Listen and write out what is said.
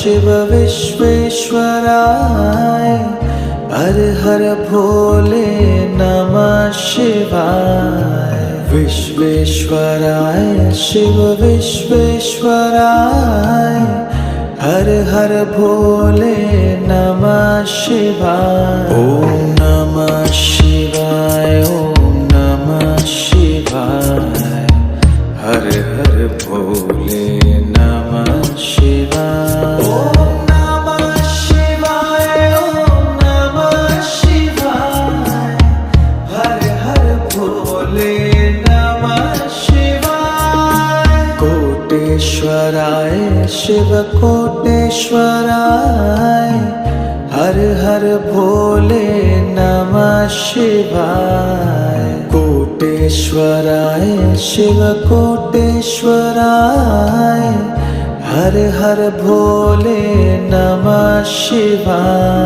शिव विश्वेश्वराय हर हर भोले नमः शिवाय। विश्वेश्वराय शिव विश्वेश्वराय हर हर भोले नमः शिवाय। ओम नमः शिवाय ओम नमः शिवाय हर हर भोले नमः शिवाय। ओम नमः शिवाय ओम नमः शिवाय हर हर भोले नमः शिवाय। कोटेश्वराय शिव कोटेश्वराय हर हर भोले नमः शिवाय। कोटेश्वराय शिव कोटेश्वराय हर हर भोले नमः शिवाय।